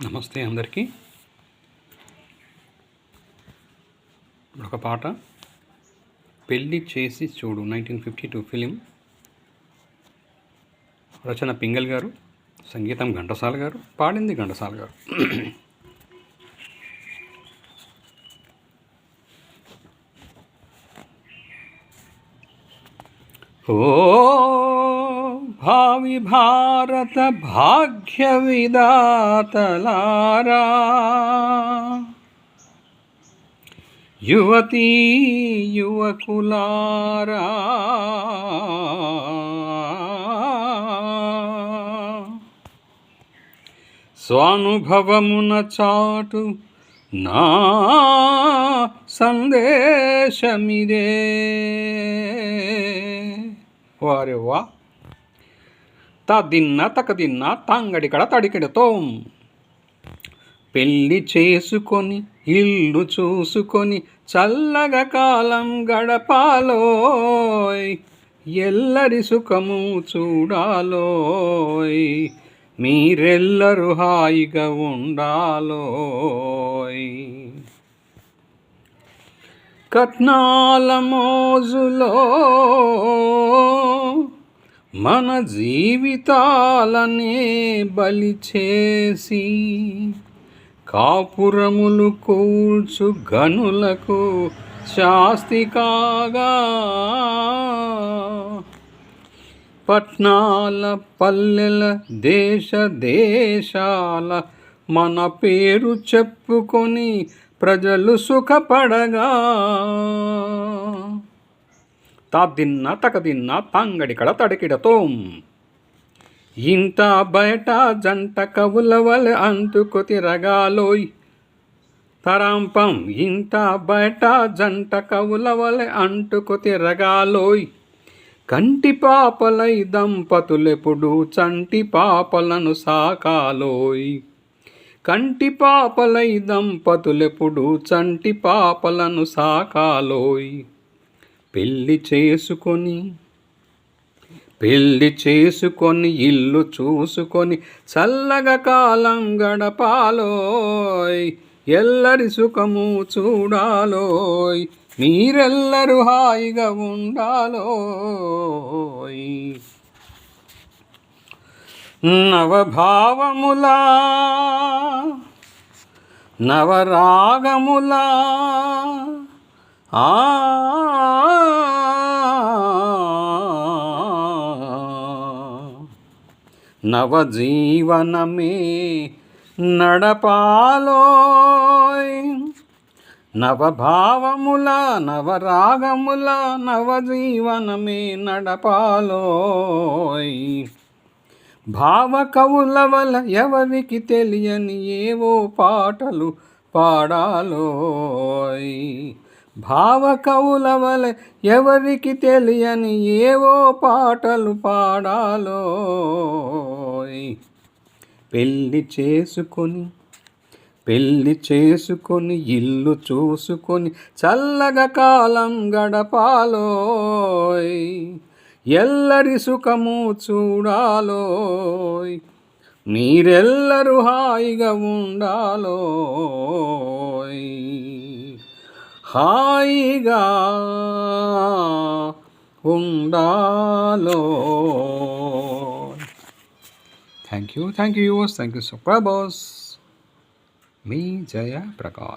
నమస్తే అందరికీ. ఒక పాట పెళ్ళి చేసి చూడు 1952 ఫిలిం. రచన పింగల్ గారు, సంగీతం ఘంటసాల గారు, పాడింది ఘంటసాల గారు. ఓ భావి భారత భాగ్య విధాతలారా, యువతీ యువకులారా, స్వానుభవమున చాటు నా సందేశమిదే. వారే వా దిన్న తకదిన్న తంగడికడ తడికిడతోం. పెళ్ళి చేసుకొని ఇల్లు చూసుకొని చల్లగా కాలం గడపాలోయ్, ఎల్లరి సుఖము చూడాలోయ్, మీరెల్లరూ హాయిగా ఉండాలోయ్. కట్నాల మోజులో మన జీవితాలనే బలి చేసి కాపురములు కూల్చు గనులకు శాస్తి కాగా, పట్నాల పల్లెల దేశ దేశాల మన పేరు చెప్పుకొని ప్రజలు సుఖపడగా, దిన్న తకదిన్న తంగడికడ తడికిడతోం. ఇంత బయట జంట కవుల వలె అంటుకు తిరగాలోయ్ తరాంపం. ఇంత బయట జంట కవుల వలె అంటుకు తిరగాలోయ్, కంటి పాపలై దంపతులెప్పుడు చంటి పాపలను సాకాలోయ్, కంటి పాపలై దంపతులెప్పుడు చంటి పాపలను సాకాలోయ్. పెళ్ళి చేసుకొని ఇల్లు చూసుకొని చల్లగా కాలం గడపాలోయ్, ఎల్లరి సుఖము చూడాలోయ్, మీరెల్లరూ హాయిగా ఉండాలోయ్. నవభావములా నవరాగములా నవజీవనమే నడపాలోయ్, నవభావముల నవరాగముల నవజీవనమే నడపాలోయ్. భావ కవుల వల్ల ఎవరికి తెలియని ఏవో పాటలు పాడాలోయ్, భావ కవుల వల్ల ఎవరికి తెలియని ఏవో పాటలు పాడాలోయ్. పెళ్ళి చేసుకొని ఇల్లు చూసుకొని చల్లగా కాలం గడపాలోయ్, ఎల్లరి సుఖము చూడాలోయ్, మీరెల్లరూ హాయిగా ఉండాలోయ్, హాయిగా ఉండాలోయ్. Thank you viewers, thank you subscribers. మీ జయ ప్రకాష్.